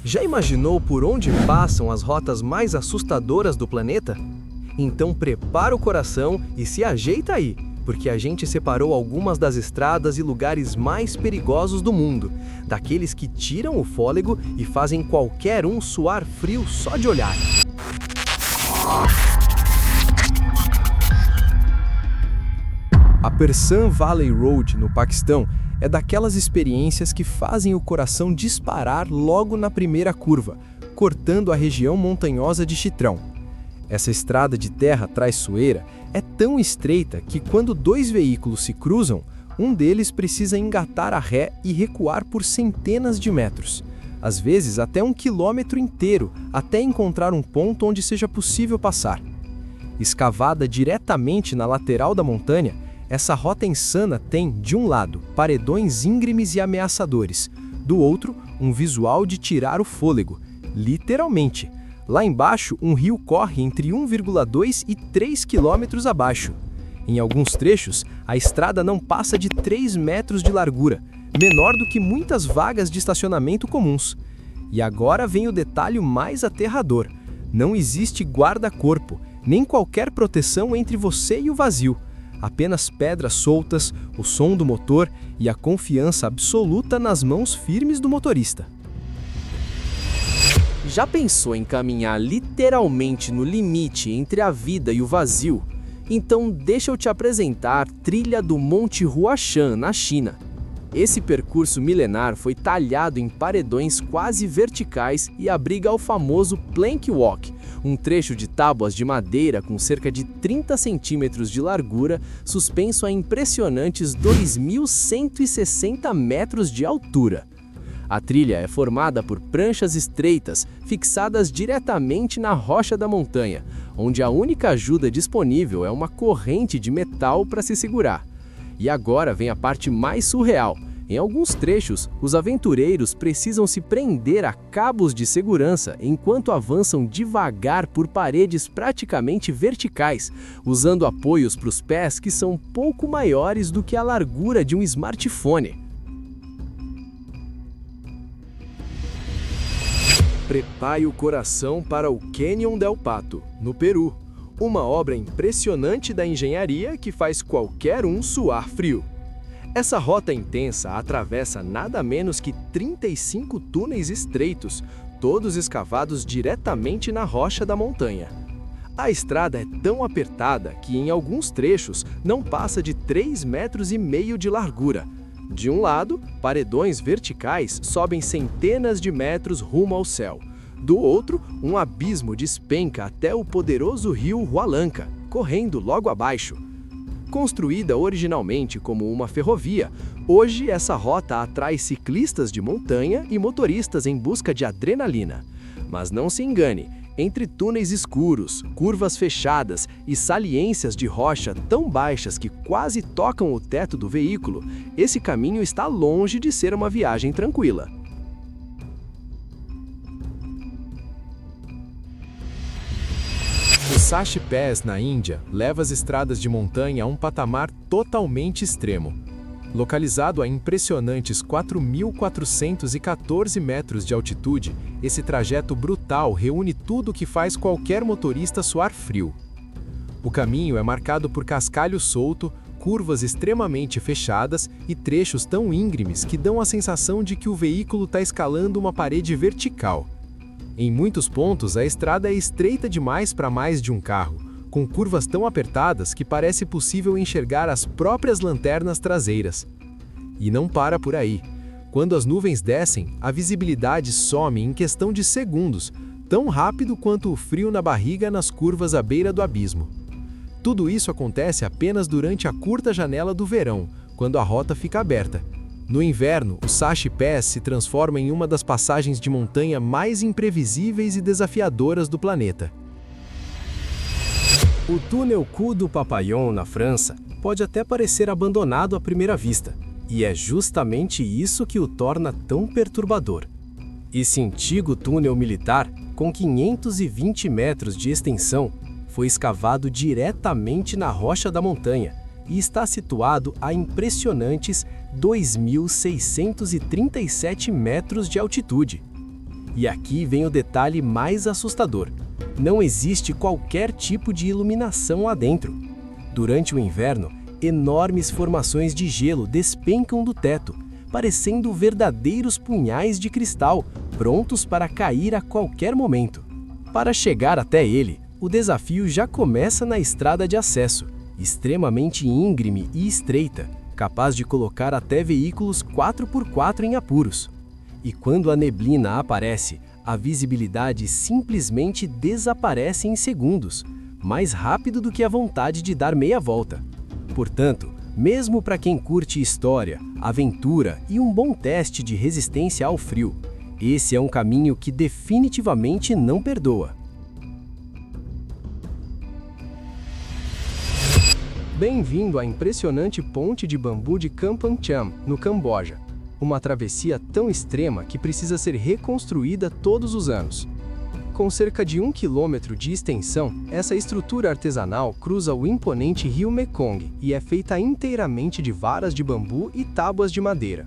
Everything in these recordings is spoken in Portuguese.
Já imaginou por onde passam as rotas mais assustadoras do planeta? Então prepara o coração e se ajeita aí, porque a gente separou algumas das estradas e lugares mais perigosos do mundo, daqueles que tiram o fôlego e fazem qualquer um suar frio só de olhar. A Persam Valley Road, no Paquistão, é daquelas experiências que fazem o coração disparar logo na primeira curva, cortando a região montanhosa de Chitrão. Essa estrada de terra traiçoeira é tão estreita que quando dois veículos se cruzam, um deles precisa engatar a ré e recuar por centenas de metros, às vezes até 1 quilômetro inteiro, até encontrar um ponto onde seja possível passar. Escavada diretamente na lateral da montanha, essa rota insana tem, de um lado, paredões íngremes e ameaçadores, do outro, um visual de tirar o fôlego, literalmente. Lá embaixo, um rio corre entre 1,2 e 3 quilômetros abaixo. Em alguns trechos, a estrada não passa de 3 metros de largura, menor do que muitas vagas de estacionamento comuns. E agora vem o detalhe mais aterrador: não existe guarda-corpo, nem qualquer proteção entre você e o vazio. Apenas pedras soltas, o som do motor e a confiança absoluta nas mãos firmes do motorista. Já pensou em caminhar literalmente no limite entre a vida e o vazio? Então deixa eu te apresentar a trilha do Monte Huashan, na China. Esse percurso milenar foi talhado em paredões quase verticais e abriga o famoso Plank Walk, um trecho de tábuas de madeira com cerca de 30 centímetros de largura, suspenso a impressionantes 2.160 metros de altura. A trilha é formada por pranchas estreitas, fixadas diretamente na rocha da montanha, onde a única ajuda disponível é uma corrente de metal para se segurar. E agora vem a parte mais surreal. Em alguns trechos, os aventureiros precisam se prender a cabos de segurança enquanto avançam devagar por paredes praticamente verticais, usando apoios para os pés que são pouco maiores do que a largura de um smartphone. Prepare o coração para o Canyon del Pato, no Peru, uma obra impressionante da engenharia que faz qualquer um suar frio. Essa rota intensa atravessa nada menos que 35 túneis estreitos, todos escavados diretamente na rocha da montanha. A estrada é tão apertada que em alguns trechos não passa de 3,5 metros de largura. De um lado, paredões verticais sobem centenas de metros rumo ao céu. Do outro, um abismo despenca até o poderoso rio Hualanca, correndo logo abaixo. Construída originalmente como uma ferrovia, hoje essa rota atrai ciclistas de montanha e motoristas em busca de adrenalina. Mas não se engane, entre túneis escuros, curvas fechadas e saliências de rocha tão baixas que quase tocam o teto do veículo, esse caminho está longe de ser uma viagem tranquila. O Sashi Pass, na Índia, leva as estradas de montanha a um patamar totalmente extremo. Localizado a impressionantes 4.414 metros de altitude, esse trajeto brutal reúne tudo o que faz qualquer motorista suar frio. O caminho é marcado por cascalho solto, curvas extremamente fechadas e trechos tão íngremes que dão a sensação de que o veículo está escalando uma parede vertical. Em muitos pontos, a estrada é estreita demais para mais de um carro, com curvas tão apertadas que parece possível enxergar as próprias lanternas traseiras. E não para por aí. Quando as nuvens descem, a visibilidade some em questão de segundos, tão rápido quanto o frio na barriga nas curvas à beira do abismo. Tudo isso acontece apenas durante a curta janela do verão, quando a rota fica aberta. No inverno, o Sashi Pass se transforma em uma das passagens de montanha mais imprevisíveis e desafiadoras do planeta. O túnel Col du Papillon, na França, pode até parecer abandonado à primeira vista, e é justamente isso que o torna tão perturbador. Esse antigo túnel militar, com 520 metros de extensão, foi escavado diretamente na rocha da montanha e está situado a impressionantes 2.637 metros de altitude. E aqui vem o detalhe mais assustador. Não existe qualquer tipo de iluminação lá dentro. Durante o inverno, enormes formações de gelo despencam do teto, parecendo verdadeiros punhais de cristal, prontos para cair a qualquer momento. Para chegar até ele, o desafio já começa na estrada de acesso, extremamente íngreme e estreita, capaz de colocar até veículos 4x4 em apuros. E quando a neblina aparece, a visibilidade simplesmente desaparece em segundos, mais rápido do que a vontade de dar meia volta. Portanto, mesmo para quem curte história, aventura e um bom teste de resistência ao frio, esse é um caminho que definitivamente não perdoa. Bem-vindo à impressionante ponte de bambu de Kampong Cham, no Camboja. Uma travessia tão extrema que precisa ser reconstruída todos os anos. Com cerca de 1 quilômetro de extensão, essa estrutura artesanal cruza o imponente rio Mekong e é feita inteiramente de varas de bambu e tábuas de madeira.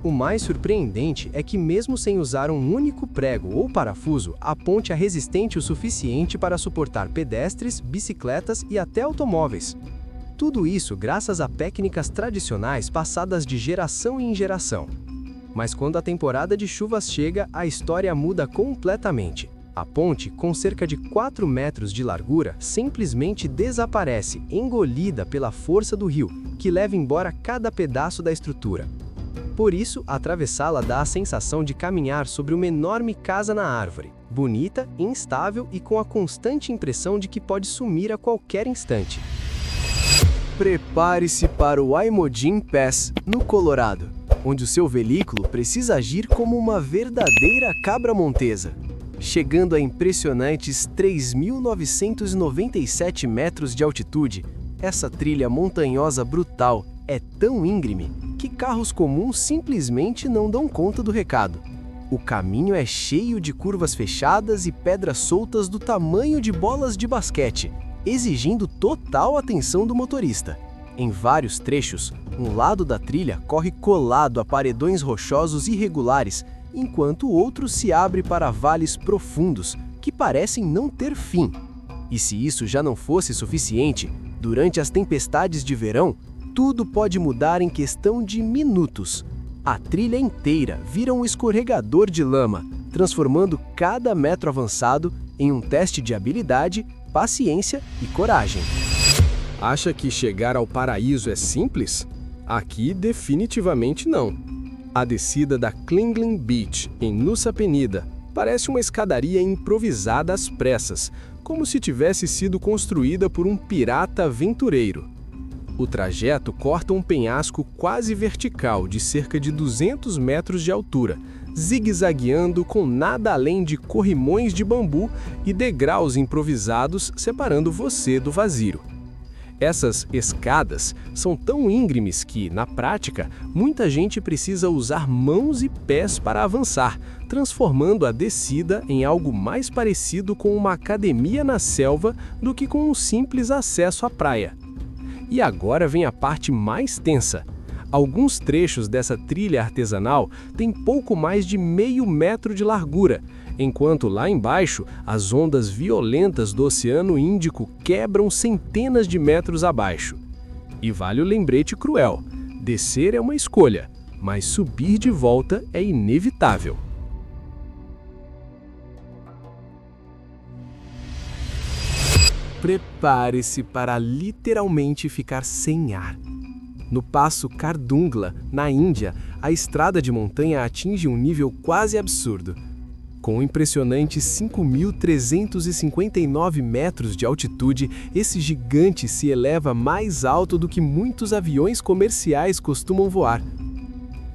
O mais surpreendente é que, mesmo sem usar um único prego ou parafuso, a ponte é resistente o suficiente para suportar pedestres, bicicletas e até automóveis. Tudo isso graças a técnicas tradicionais passadas de geração em geração. Mas quando a temporada de chuvas chega, a história muda completamente. A ponte, com cerca de 4 metros de largura, simplesmente desaparece, engolida pela força do rio, que leva embora cada pedaço da estrutura. Por isso, atravessá-la dá a sensação de caminhar sobre uma enorme casa na árvore, bonita, instável e com a constante impressão de que pode sumir a qualquer instante. Prepare-se para o Aimojin Pass, no Colorado, onde o seu veículo precisa agir como uma verdadeira cabra montesa. Chegando a impressionantes 3.997 metros de altitude, essa trilha montanhosa brutal é tão íngreme que carros comuns simplesmente não dão conta do recado. O caminho é cheio de curvas fechadas e pedras soltas do tamanho de bolas de basquete, exigindo total atenção do motorista. Em vários trechos, um lado da trilha corre colado a paredões rochosos irregulares, enquanto o outro se abre para vales profundos, que parecem não ter fim. E se isso já não fosse suficiente, durante as tempestades de verão, tudo pode mudar em questão de minutos. A trilha inteira vira um escorregador de lama, transformando cada metro avançado em um teste de habilidade, paciência e coragem. Acha que chegar ao paraíso é simples? Aqui definitivamente não. A descida da Klingling Beach, em Nusa Penida, parece uma escadaria improvisada às pressas, como se tivesse sido construída por um pirata aventureiro. O trajeto corta um penhasco quase vertical de cerca de 200 metros de altura, zigue-zagueando com nada além de corrimões de bambu e degraus improvisados separando você do vazio. Essas escadas são tão íngremes que, na prática, muita gente precisa usar mãos e pés para avançar, transformando a descida em algo mais parecido com uma academia na selva do que com um simples acesso à praia. E agora vem a parte mais tensa. Alguns trechos dessa trilha artesanal têm pouco mais de meio metro de largura, enquanto lá embaixo as ondas violentas do Oceano Índico quebram centenas de metros abaixo. E vale o lembrete cruel: descer é uma escolha, mas subir de volta é inevitável. Prepare-se para literalmente ficar sem ar. No passo Kardungla, na Índia, a estrada de montanha atinge um nível quase absurdo. Com impressionantes 5.359 metros de altitude, esse gigante se eleva mais alto do que muitos aviões comerciais costumam voar.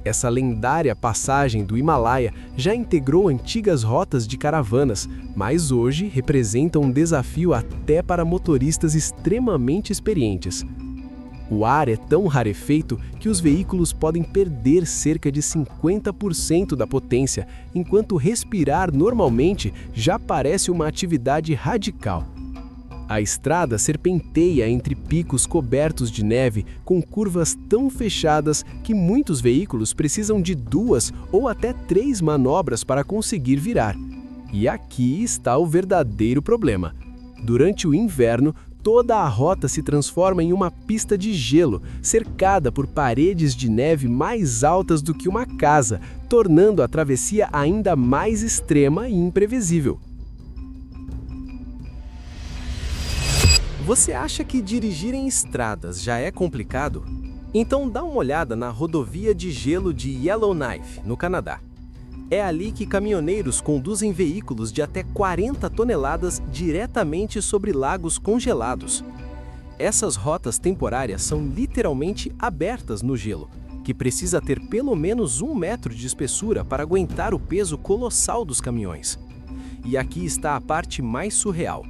Essa lendária passagem do Himalaia já integrou antigas rotas de caravanas, mas hoje representa um desafio até para motoristas extremamente experientes. O ar é tão rarefeito que os veículos podem perder cerca de 50% da potência, enquanto respirar normalmente já parece uma atividade radical. A estrada serpenteia entre picos cobertos de neve com curvas tão fechadas que muitos veículos precisam de 2 ou até 3 manobras para conseguir virar. E aqui está o verdadeiro problema. Durante o inverno, toda a rota se transforma em uma pista de gelo, cercada por paredes de neve mais altas do que uma casa, tornando a travessia ainda mais extrema e imprevisível. Você acha que dirigir em estradas já é complicado? Então dá uma olhada na rodovia de gelo de Yellowknife, no Canadá. É ali que caminhoneiros conduzem veículos de até 40 toneladas diretamente sobre lagos congelados. Essas rotas temporárias são literalmente abertas no gelo, que precisa ter pelo menos 1 metro de espessura para aguentar o peso colossal dos caminhões. E aqui está a parte mais surreal.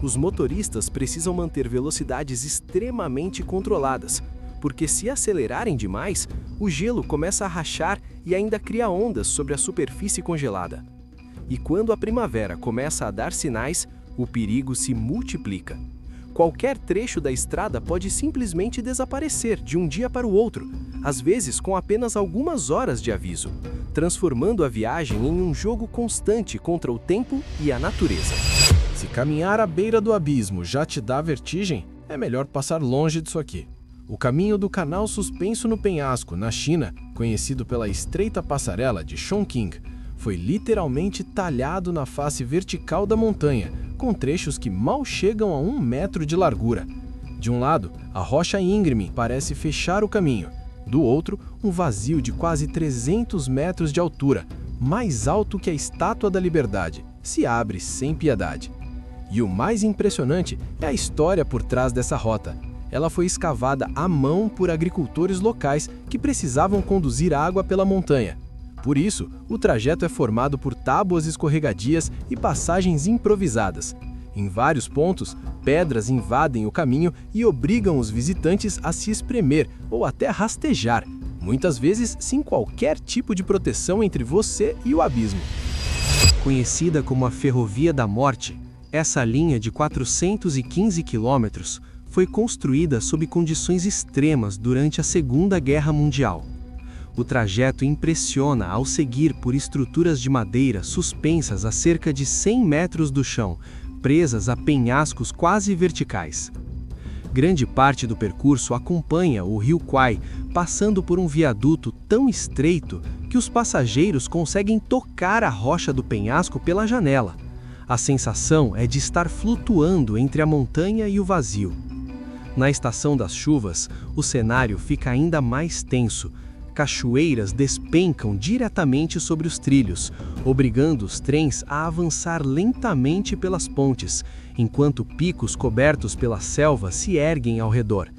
Os motoristas precisam manter velocidades extremamente controladas, porque se acelerarem demais, o gelo começa a rachar e ainda cria ondas sobre a superfície congelada. E quando a primavera começa a dar sinais, o perigo se multiplica. Qualquer trecho da estrada pode simplesmente desaparecer de um dia para o outro, às vezes com apenas algumas horas de aviso, transformando a viagem em um jogo constante contra o tempo e a natureza. Se caminhar à beira do abismo já te dá vertigem, é melhor passar longe disso aqui. O caminho do canal suspenso no penhasco, na China, conhecido pela estreita passarela de Chongqing, foi literalmente talhado na face vertical da montanha, com trechos que mal chegam a 1 metro de largura. De um lado, a rocha íngreme parece fechar o caminho. Do outro, um vazio de quase 300 metros de altura, mais alto que a Estátua da Liberdade, se abre sem piedade. E o mais impressionante é a história por trás dessa rota. Ela foi escavada à mão por agricultores locais que precisavam conduzir água pela montanha. Por isso, o trajeto é formado por tábuas escorregadias e passagens improvisadas. Em vários pontos, pedras invadem o caminho e obrigam os visitantes a se espremer ou até rastejar, muitas vezes sem qualquer tipo de proteção entre você e o abismo. Conhecida como a Ferrovia da Morte, essa linha de 415 quilômetros foi construída sob condições extremas durante a Segunda Guerra Mundial. O trajeto impressiona ao seguir por estruturas de madeira suspensas a cerca de 100 metros do chão, presas a penhascos quase verticais. Grande parte do percurso acompanha o rio Kwai, passando por um viaduto tão estreito que os passageiros conseguem tocar a rocha do penhasco pela janela. A sensação é de estar flutuando entre a montanha e o vazio. Na estação das chuvas, o cenário fica ainda mais tenso. Cachoeiras despencam diretamente sobre os trilhos, obrigando os trens a avançar lentamente pelas pontes, enquanto picos cobertos pela selva se erguem ao redor.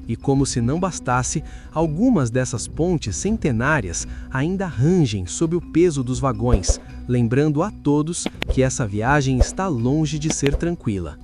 E como se não bastasse, algumas dessas pontes centenárias ainda rangem sob o peso dos vagões, lembrando a todos que essa viagem está longe de ser tranquila.